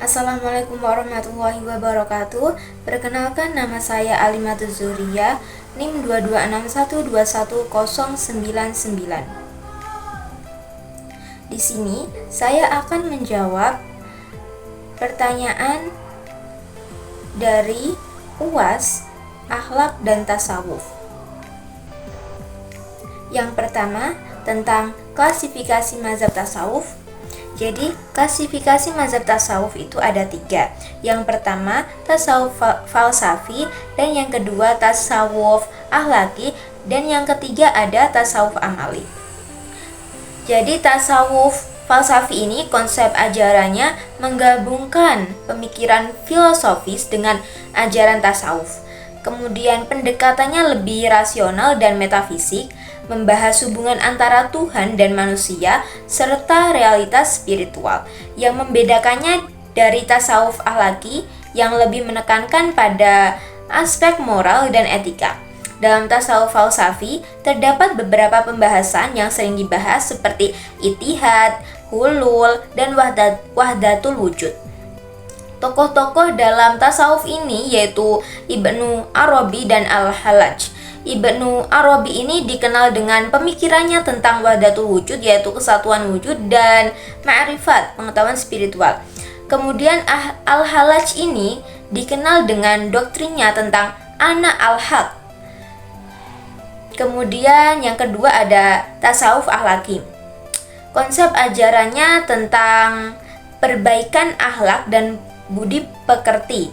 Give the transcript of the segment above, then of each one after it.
Assalamualaikum warahmatullahi wabarakatuh. Perkenalkan, nama saya Alimatul Zuhriyah, NIM 2261210099. Di sini saya akan menjawab pertanyaan dari UAS Akhlak dan Tasawuf. Yang pertama, tentang klasifikasi mazhab tasawuf. Jadi, klasifikasi mazhab tasawuf itu ada 3. Yang pertama, tasawuf falsafi, dan yang kedua, tasawuf akhlaki, dan yang ketiga ada tasawuf amali. Jadi, tasawuf falsafi ini konsep ajarannya menggabungkan pemikiran filosofis dengan ajaran tasawuf. Kemudian pendekatannya lebih rasional dan metafisik, membahas hubungan antara Tuhan dan manusia, serta realitas spiritual. Yang membedakannya dari tasawuf akhlaki yang lebih menekankan pada aspek moral dan etika. Dalam tasawuf falsafi, terdapat beberapa pembahasan yang sering dibahas seperti ittihad, hulul, dan wahdatul wujud. Tokoh-tokoh dalam tasawuf ini yaitu Ibnu Arabi dan Al-Hallaj. Ibnu Arabi ini dikenal dengan pemikirannya tentang wahdatul wujud, yaitu kesatuan wujud, dan ma'rifat, pengetahuan spiritual. Kemudian Al-Hallaj ini dikenal dengan doktrinnya tentang ana al-haq. Kemudian yang kedua ada tasawuf akhlaki. Konsep ajarannya tentang perbaikan akhlak dan budi pekerti.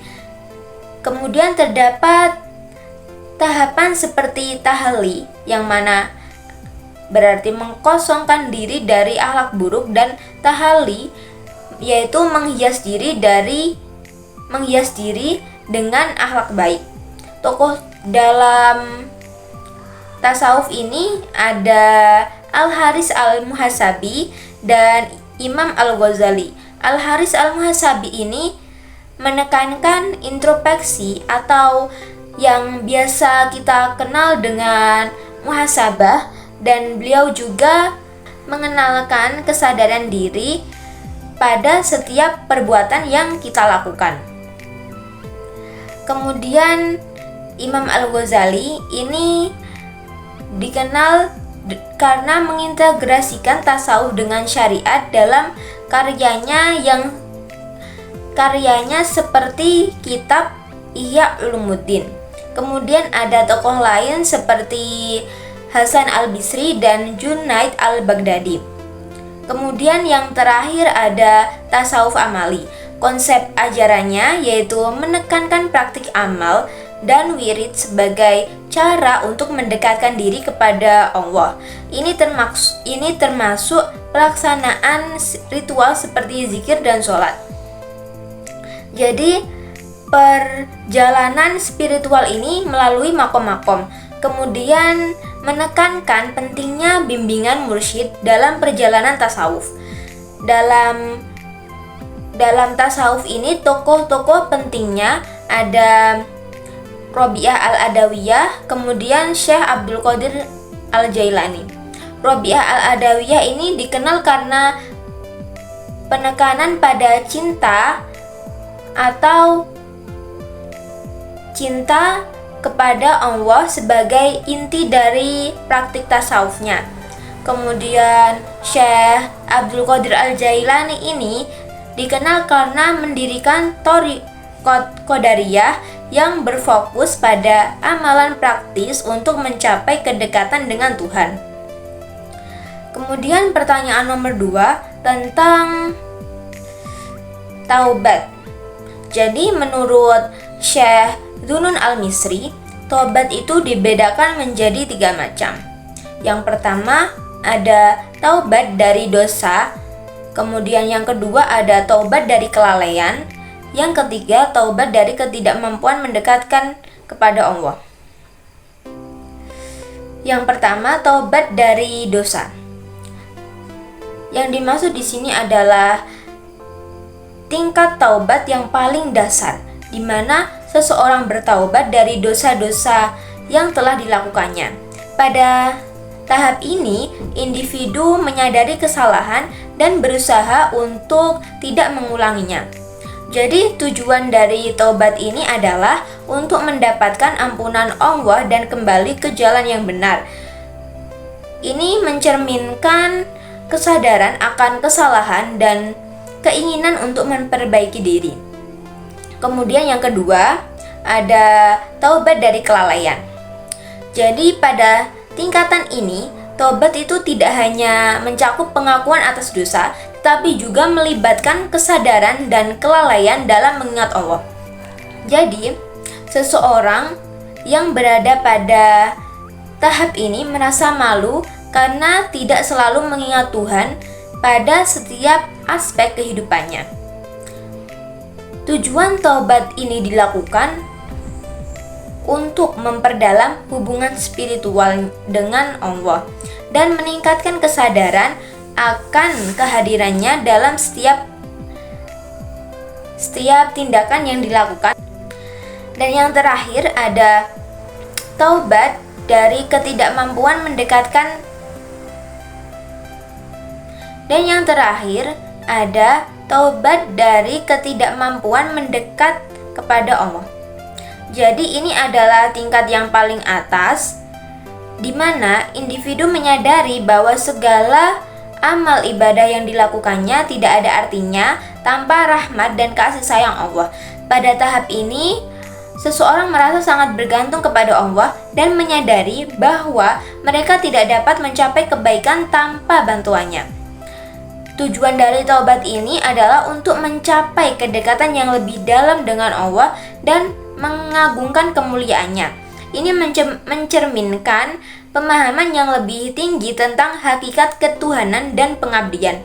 Kemudian terdapat tahapan seperti tahalli, yang mana berarti mengkosongkan diri dari akhlak buruk, dan tahalli yaitu menghias diri dengan akhlak baik. Tokoh dalam tasawuf ini ada Al-Haris Al-Muhasabi dan Imam Al-Ghazali. Al-Haris Al-Muhasabi ini menekankan introspeksi atau yang biasa kita kenal dengan muhasabah, dan beliau juga mengenalkan kesadaran diri pada setiap perbuatan yang kita lakukan. Kemudian Imam Al-Ghazali ini dikenal karena mengintegrasikan tasawuf dengan syariat dalam karyanya seperti kitab Ihya Ulumuddin. Kemudian ada tokoh lain seperti Hasan Al-Bisri dan Junaid Al-Baghdadi. Kemudian yang terakhir ada tasawuf amali. Konsep ajarannya yaitu menekankan praktik amal dan wirid sebagai cara untuk mendekatkan diri kepada Allah. Ini termasuk pelaksanaan ritual seperti zikir dan sholat. Jadi perjalanan spiritual ini melalui makom-makom, kemudian menekankan pentingnya bimbingan mursyid dalam perjalanan tasawuf. Dalam tasawuf ini tokoh-tokoh pentingnya ada Robiah Al-Adawiyah, kemudian Syekh Abdul Qadir Al-Jailani. Robiah Al-Adawiyah ini dikenal karena penekanan pada cinta atau cinta kepada Allah sebagai inti dari praktik tasawufnya. Kemudian Syekh Abdul Qadir Al-Jailani ini dikenal karena mendirikan Thariqat Qadariyah yang berfokus pada amalan praktis untuk mencapai kedekatan dengan Tuhan. Kemudian pertanyaan nomor 2 tentang taubat. Jadi menurut Syekh Dzunun Al-Misri, taubat itu dibedakan menjadi 3 macam. Yang pertama ada taubat dari dosa, kemudian yang kedua ada taubat dari kelalaian, yang ketiga taubat dari ketidakmampuan mendekatkan kepada Allah. Yang pertama taubat dari dosa. Yang dimaksud di sini adalah tingkat taubat yang paling dasar, di mana seseorang bertaubat dari dosa-dosa yang telah dilakukannya. Pada tahap ini, individu menyadari kesalahan dan berusaha untuk tidak mengulanginya. Jadi tujuan dari taubat ini adalah untuk mendapatkan ampunan Allah dan kembali ke jalan yang benar. Ini mencerminkan kesadaran akan kesalahan dan keinginan untuk memperbaiki diri. Kemudian yang kedua, ada taubat dari kelalaian. Jadi pada tingkatan ini, taubat itu tidak hanya mencakup pengakuan atas dosa, tetapi juga melibatkan kesadaran dan kelalaian dalam mengingat Allah. Jadi, seseorang yang berada pada tahap ini merasa malu karena tidak selalu mengingat Tuhan pada setiap aspek kehidupannya. Tujuan taubat ini dilakukan untuk memperdalam hubungan spiritual dengan Allah dan meningkatkan kesadaran akan kehadirannya dalam setiap tindakan yang dilakukan. Dan yang terakhir ada taubat dari ketidakmampuan mendekat kepada Allah. Jadi ini adalah tingkat yang paling atas, di mana individu menyadari bahwa segala amal ibadah yang dilakukannya tidak ada artinya tanpa rahmat dan kasih sayang Allah. Pada tahap ini, seseorang merasa sangat bergantung kepada Allah dan menyadari bahwa mereka tidak dapat mencapai kebaikan tanpa bantuannya. Tujuan dari taubat ini adalah untuk mencapai kedekatan yang lebih dalam dengan Allah dan mengagungkan kemuliaannya. Ini mencerminkan pemahaman yang lebih tinggi tentang hakikat ketuhanan dan pengabdian.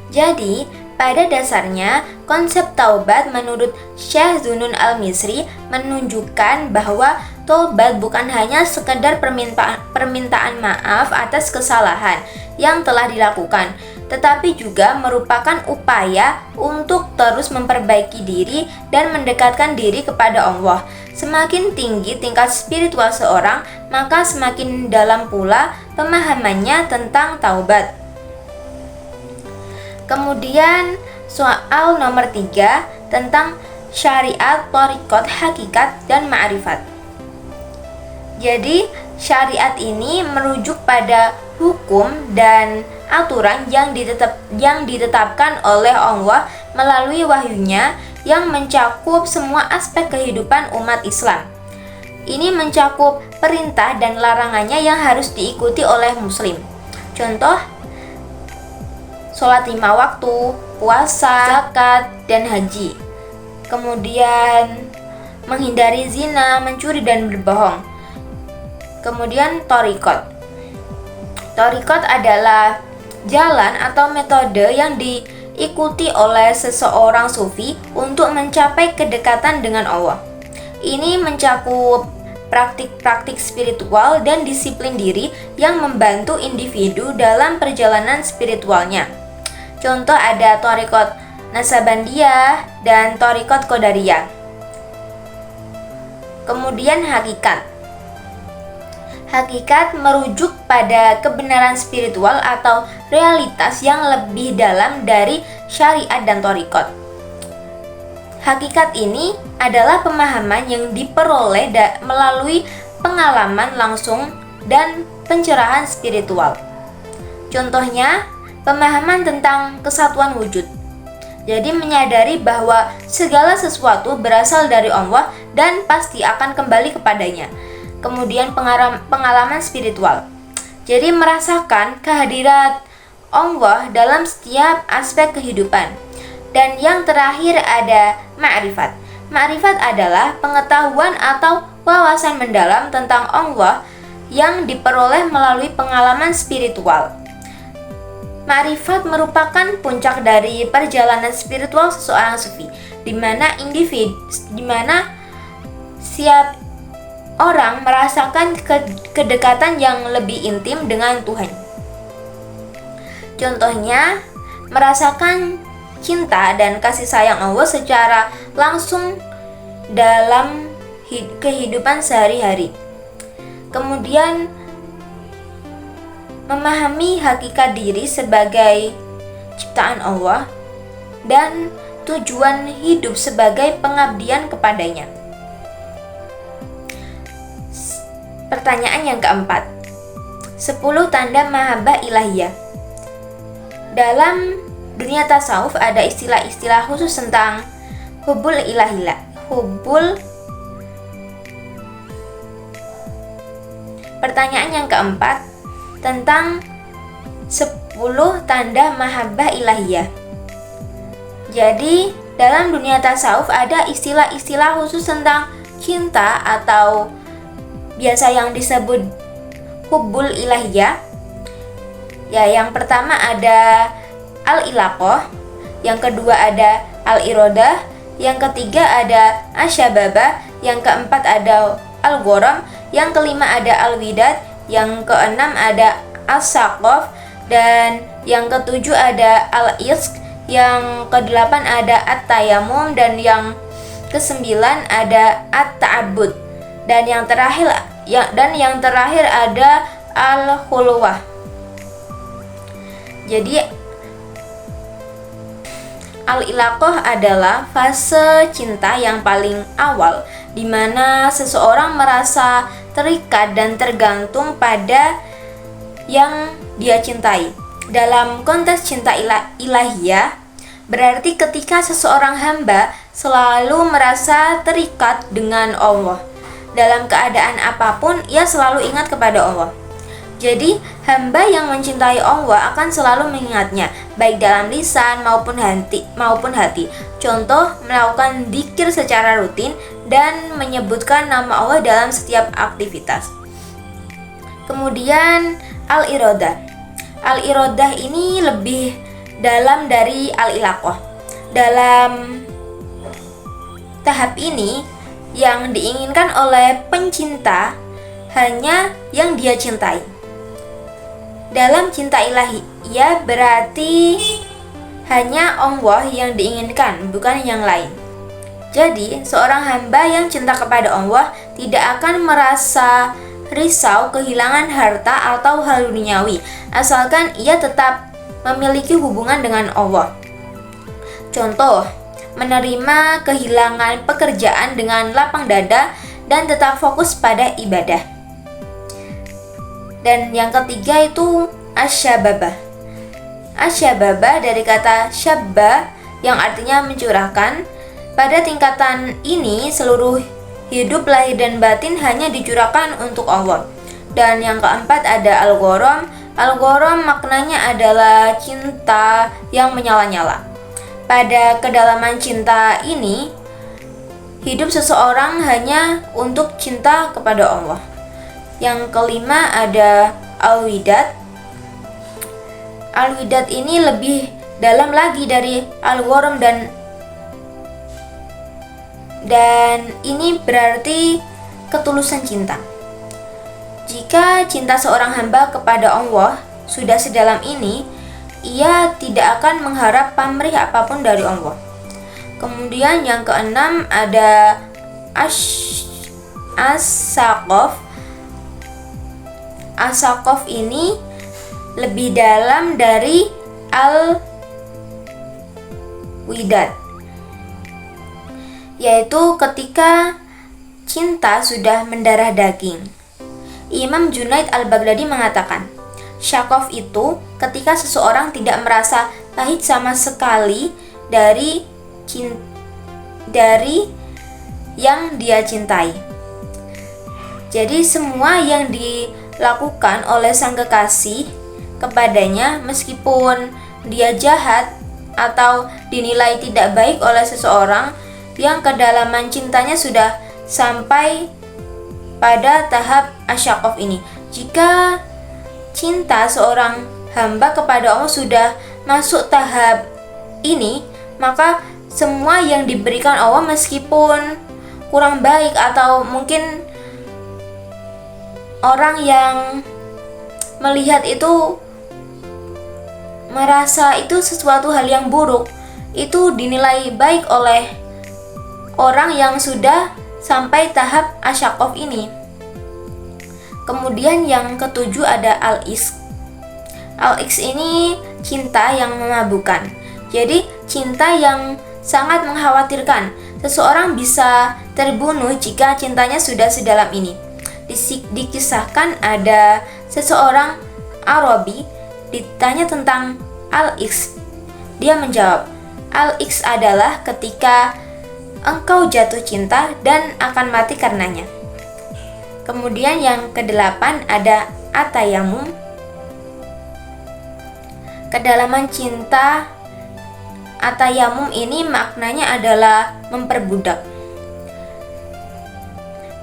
Jadi, pada dasarnya, konsep taubat menurut Syekh Zunun Al-Misri menunjukkan bahwa taubat bukan hanya sekedar permintaan maaf atas kesalahan yang telah dilakukan, tetapi juga merupakan upaya untuk terus memperbaiki diri dan mendekatkan diri kepada Allah. Semakin tinggi tingkat spiritual seorang, maka semakin dalam pula pemahamannya tentang taubat. Kemudian soal nomor 3 tentang syariat, thariqat, hakikat, dan ma'rifat. Jadi syariat ini merujuk pada hukum dan aturan yang ditetapkan oleh Allah melalui wahyunya yang mencakup semua aspek kehidupan umat Islam. Ini mencakup perintah dan larangannya yang harus diikuti oleh muslim. Contoh, sholat 5 waktu, puasa, zakat, dan haji. Kemudian menghindari zina, mencuri, dan berbohong. Kemudian thariqat. Thariqat adalah jalan atau metode yang diikuti oleh seseorang sufi untuk mencapai kedekatan dengan Allah. Ini mencakup praktik-praktik spiritual dan disiplin diri yang membantu individu dalam perjalanan spiritualnya. Contoh ada thariqat Nasabandiyah dan thariqat Qadariyah. Kemudian hakikat. Hakikat merujuk pada kebenaran spiritual atau realitas yang lebih dalam dari syariat dan thariqat. Hakikat ini adalah pemahaman yang diperoleh melalui pengalaman langsung dan pencerahan spiritual. Contohnya, pemahaman tentang kesatuan wujud. Jadi menyadari bahwa segala sesuatu berasal dari Allah dan pasti akan kembali kepadanya. Kemudian pengalaman spiritual. Jadi merasakan kehadiran Allah dalam setiap aspek kehidupan. Dan yang terakhir ada ma'rifat. Ma'rifat adalah pengetahuan atau wawasan mendalam tentang Allah yang diperoleh melalui pengalaman spiritual. Ma'rifat merupakan puncak dari perjalanan spiritual seseorang sufi, di mana setiap orang merasakan kedekatan yang lebih intim dengan Tuhan. Contohnya, merasakan cinta dan kasih sayang Allah secara langsung dalam kehidupan sehari-hari. Kemudian, memahami hakikat diri sebagai ciptaan Allah dan tujuan hidup sebagai pengabdian kepadanya. Pertanyaan yang keempat, 10 tanda mahabbah ilahiyah. Dalam dunia tasawuf ada istilah-istilah khusus tentang hubbul ilahiyah. Pertanyaan yang keempat tentang 10 tanda mahabbah ilahiyah. Jadi, dalam dunia tasawuf ada istilah-istilah khusus tentang cinta atau biasa yang disebut hubbul ilahiyah. Ya, yang pertama ada al-ilaqah, yang kedua ada al-iradah, yang ketiga ada asyababah, yang keempat ada al-gharam, yang kelima ada al-widad, yang keenam ada as-saqaf, dan yang ketujuh ada al-ishq, yang kedelapan ada at-tayammum, dan yang kesembilan ada at-ta'abbud, dan yang terakhir ada al-khulwah. Jadi al-ilaqah adalah fase cinta yang paling awal di mana seseorang merasa terikat dan tergantung pada yang dia cintai. Dalam konteks cinta ilahiyah, berarti ketika seseorang hamba selalu merasa terikat dengan Allah. Dalam keadaan apapun, ia selalu ingat kepada Allah. Jadi, hamba yang mencintai Allah akan selalu mengingatnya, baik dalam lisan maupun hati. Contoh, melakukan dzikir secara rutin dan menyebutkan nama Allah dalam setiap aktivitas. Kemudian, al-iradah. Al-iradah ini lebih dalam dari al-ilaqah. Dalam tahap ini, yang diinginkan oleh pencinta hanya yang dia cintai. Dalam cinta ilahiyah berarti hanya Allah yang diinginkan, bukan yang lain. Jadi, seorang hamba yang cinta kepada Allah tidak akan merasa risau kehilangan harta atau hal duniawi, asalkan ia tetap memiliki hubungan dengan Allah. Contoh, menerima kehilangan pekerjaan dengan lapang dada dan tetap fokus pada ibadah. Dan yang ketiga itu asyababah. Asyababah dari kata syabba yang artinya mencurahkan. Pada tingkatan ini seluruh hidup lahir dan batin hanya dicurahkan untuk Allah. Dan yang keempat ada al-gharam. Al-gharam maknanya adalah cinta yang menyala-nyala. Pada kedalaman cinta ini, hidup seseorang hanya untuk cinta kepada Allah. Yang kelima ada al-widad. Al-widad ini lebih dalam lagi dari al-gharam dan ini berarti ketulusan cinta. Jika cinta seorang hamba kepada Allah sudah sedalam ini, ia tidak akan mengharap pamrih apapun dari Allah. Kemudian yang keenam ada as-saqaf. As-saqaf ini lebih dalam dari al-widad, yaitu ketika cinta sudah mendarah daging. Imam Junaid al-Baghdadi mengatakan, syaqaf itu ketika seseorang tidak merasa pahit sama sekali dari yang dia cintai. Jadi semua yang dilakukan oleh sang kekasih kepadanya, meskipun dia jahat atau dinilai tidak baik oleh seseorang yang kedalaman cintanya sudah sampai pada tahap asyaqaf ini. Jika cinta seorang hamba kepada Allah sudah masuk tahap ini, maka semua yang diberikan Allah meskipun kurang baik atau mungkin orang yang melihat itu merasa itu sesuatu hal yang buruk, itu dinilai baik oleh orang yang sudah sampai tahap asyaqaf ini. Kemudian yang ketujuh ada al-ishq. Al-ishq ini cinta yang memabukkan. Jadi, cinta yang sangat mengkhawatirkan. Seseorang bisa terbunuh jika cintanya sudah sedalam ini. Dikisahkan ada seseorang Arabi ditanya tentang al-iks. Dia menjawab, al-iks adalah ketika engkau jatuh cinta dan akan mati karenanya. Kemudian yang kedelapan ada atayamum. Kedalaman cinta atayamum ini maknanya adalah memperbudak.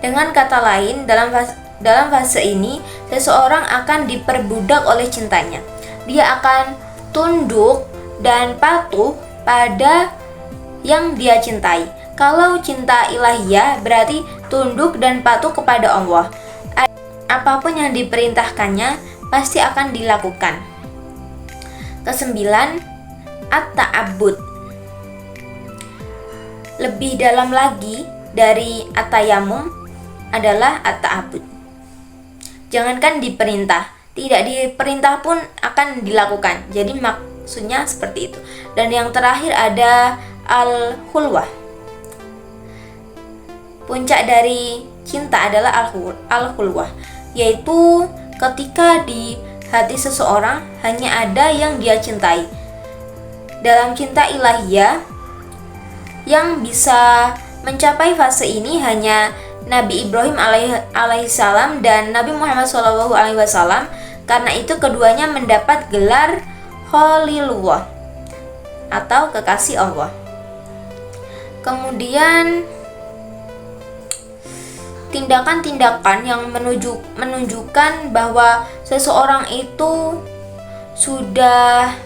Dengan kata lain, dalam fase ini seseorang akan diperbudak oleh cintanya. Dia akan tunduk dan patuh pada yang dia cintai. Kalau cinta ilahiyah berarti tunduk dan patuh kepada Allah. Apapun yang diperintahkannya pasti akan dilakukan. Kesembilan, at-ta'abbud. Lebih dalam lagi dari at-tayammum adalah at-ta'abbud. Jangankan diperintah, tidak diperintah pun akan dilakukan. Jadi maksudnya seperti itu. Dan yang terakhir ada al-khulwah. Puncak dari cinta adalah al-khulwah, yaitu ketika di hati seseorang hanya ada yang dia cintai. Dalam cinta ilahiyah, yang bisa mencapai fase ini hanya Nabi Ibrahim alaihissalam dan Nabi Muhammad SAW. Karena itu keduanya mendapat gelar Khalilullah atau kekasih Allah. Kemudian tindakan-tindakan yang menunjukkan bahwa seseorang itu sudah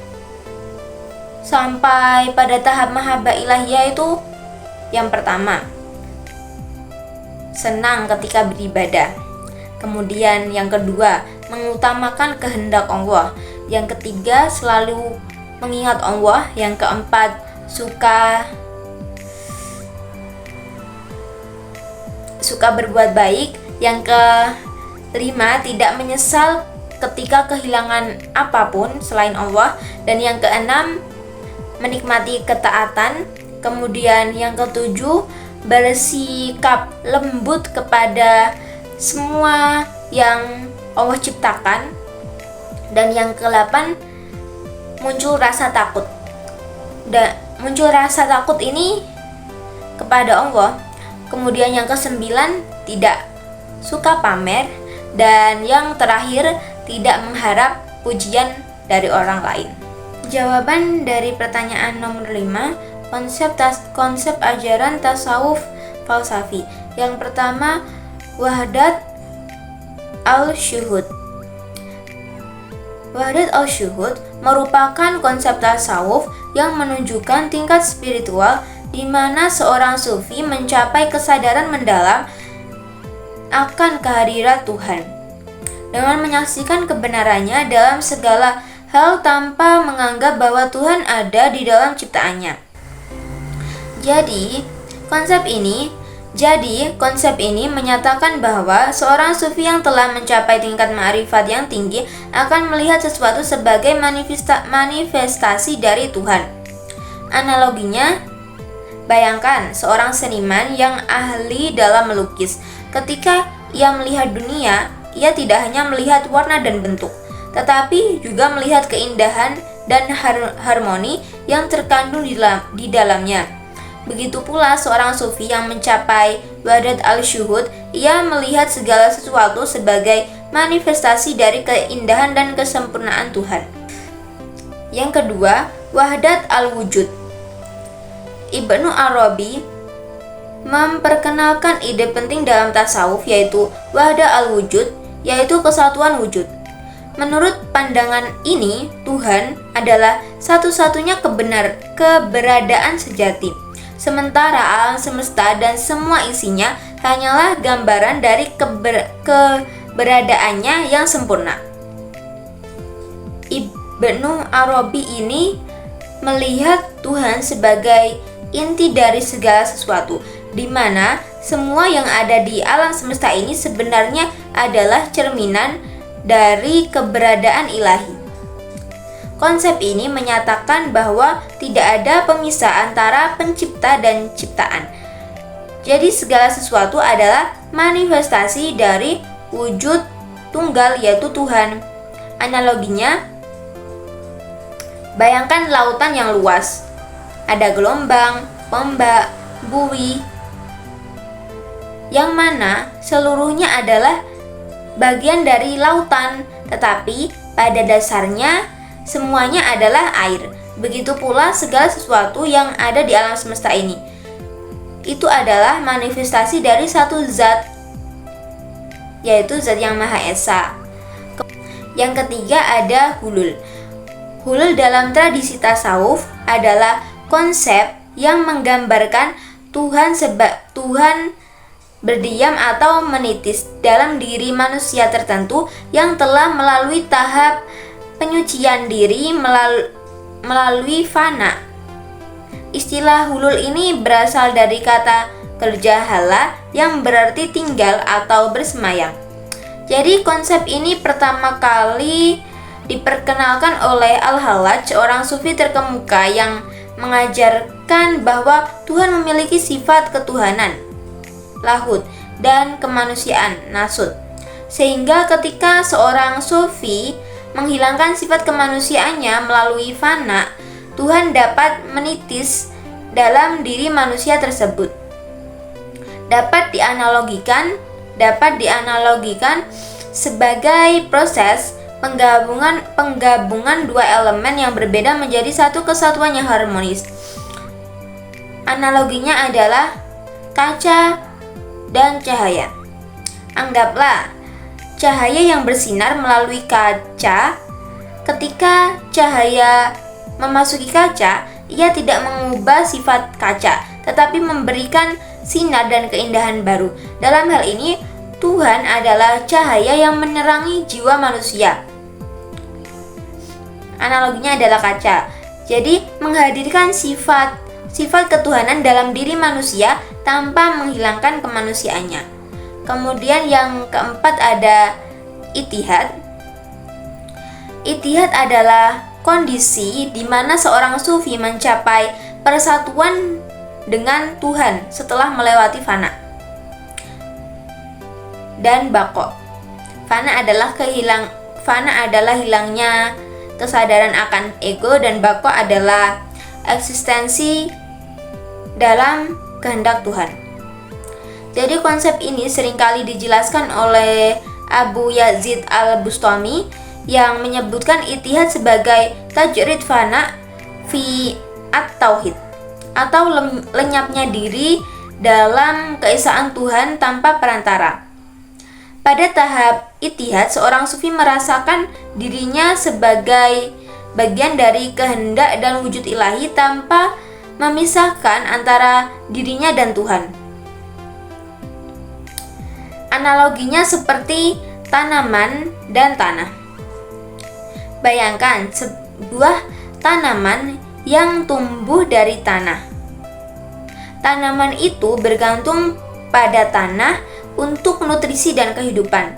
sampai pada tahap mahabbah ilahiyah itu, yang pertama, senang ketika beribadah. Kemudian yang kedua, mengutamakan kehendak Allah. Yang ketiga, selalu mengingat Allah. Yang keempat, suka berbuat baik. Yang kelima, tidak menyesal ketika kehilangan apapun selain Allah. Dan yang keenam, menikmati ketaatan. Kemudian yang ketujuh, bersikap lembut kepada semua yang Allah ciptakan. Dan yang ke-8, muncul rasa takut. Dan muncul rasa takut ini kepada Allah. Kemudian yang ke-9, tidak suka pamer. Dan yang terakhir, tidak mengharap pujian dari orang lain. Jawaban dari pertanyaan nomor 5, konsep ajaran tasawuf falsafi. Yang pertama, wahdat al-syuhud. Wahdat al-syuhud merupakan konsep tasawuf yang menunjukkan tingkat spiritual di mana seorang sufi mencapai kesadaran mendalam akan kehadiran Tuhan dengan menyaksikan kebenarannya dalam segala hal tanpa menganggap bahwa Tuhan ada di dalam ciptaannya. Jadi, konsep ini menyatakan bahwa seorang sufi yang telah mencapai tingkat ma'rifat yang tinggi akan melihat sesuatu sebagai manifestasi dari Tuhan. Analoginya, bayangkan seorang seniman yang ahli dalam melukis. Ketika ia melihat dunia, ia tidak hanya melihat warna dan bentuk, tetapi juga melihat keindahan dan harmoni yang terkandung di dalamnya. Begitu pula seorang sufi yang mencapai wahdat al-syuhud, ia melihat segala sesuatu sebagai manifestasi dari keindahan dan kesempurnaan Tuhan. Yang kedua, wahdat al-wujud. Ibnu Arabi memperkenalkan ide penting dalam tasawuf, yaitu wahdat al-wujud, yaitu kesatuan wujud. Menurut pandangan ini, Tuhan adalah satu-satunya keberadaan sejati. Sementara alam semesta dan semua isinya hanyalah gambaran dari keberadaannya yang sempurna. Ibnu Arabi ini melihat Tuhan sebagai inti dari segala sesuatu, di mana semua yang ada di alam semesta ini sebenarnya adalah cerminan dari keberadaan ilahi. Konsep ini menyatakan bahwa tidak ada pemisah antara pencipta dan ciptaan. Jadi segala sesuatu adalah manifestasi dari wujud tunggal yaitu Tuhan. Analoginya, bayangkan lautan yang luas. Ada gelombang, ombak, buih, yang mana seluruhnya adalah bagian dari lautan, tetapi pada dasarnya semuanya adalah air. Begitu pula segala sesuatu yang ada di alam semesta ini. Itu adalah manifestasi dari satu zat, yaitu zat yang Maha Esa. Yang ketiga ada hulul. Hulul dalam tradisi tasawuf adalah konsep yang menggambarkan Tuhan berdiam atau menitis dalam diri manusia tertentu yang telah melalui tahap penyucian diri melalui fana. Istilah hulul ini berasal dari kata kerja hala yang berarti tinggal atau bersemayam. Jadi konsep ini pertama kali diperkenalkan oleh Al-Hallaj, seorang sufi terkemuka yang mengajarkan bahwa Tuhan memiliki sifat ketuhanan, lahut, dan kemanusiaan, nasut. Sehingga ketika seorang sufi menghilangkan sifat kemanusiaannya melalui fana, Tuhan dapat menitis dalam diri manusia tersebut. Dapat dianalogikan sebagai proses penggabungan dua elemen yang berbeda menjadi satu kesatuan yang harmonis. Analoginya adalah kaca dan cahaya. Anggaplah cahaya yang bersinar melalui kaca. Ketika cahaya memasuki kaca, ia tidak mengubah sifat kaca, tetapi memberikan sinar dan keindahan baru. Dalam hal ini, Tuhan adalah cahaya yang menerangi jiwa manusia. Analoginya adalah kaca. Jadi, menghadirkan sifat ketuhanan dalam diri manusia tanpa menghilangkan kemanusiaannya. Kemudian yang keempat ada ittihad. Ittihad adalah kondisi di mana seorang sufi mencapai persatuan dengan Tuhan setelah melewati fana dan baqo. Fana adalah hilangnya kesadaran akan ego, dan baqo adalah eksistensi dalam kehendak Tuhan. Jadi konsep ini seringkali dijelaskan oleh Abu Yazid al-Bustami yang menyebutkan ittihad sebagai tajrid fana fi at-tauhid, atau lenyapnya diri dalam keesaan Tuhan tanpa perantara. Pada tahap ittihad, seorang sufi merasakan dirinya sebagai bagian dari kehendak dan wujud ilahi tanpa memisahkan antara dirinya dan Tuhan. Analoginya seperti tanaman dan tanah. Bayangkan sebuah tanaman yang tumbuh dari tanah. Tanaman itu bergantung pada tanah untuk nutrisi dan kehidupan.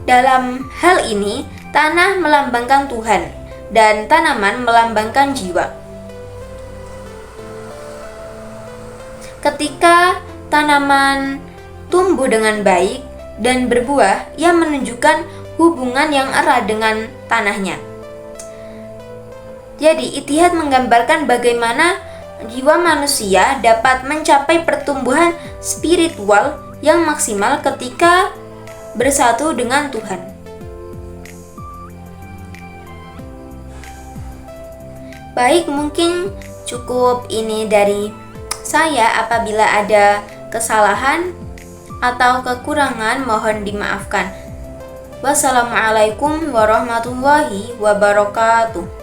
Dalam hal ini, tanah melambangkan Tuhan dan tanaman melambangkan jiwa. Ketika tanaman tumbuh dengan baik dan berbuah, ia menunjukkan hubungan yang erat dengan tanahnya. Jadi, ittihad menggambarkan bagaimana jiwa manusia dapat mencapai pertumbuhan spiritual yang maksimal ketika bersatu dengan Tuhan. Baik, mungkin cukup ini dari saya. Apabila ada kesalahan atau kekurangan, mohon dimaafkan. Wassalamualaikum warahmatullahi wabarakatuh.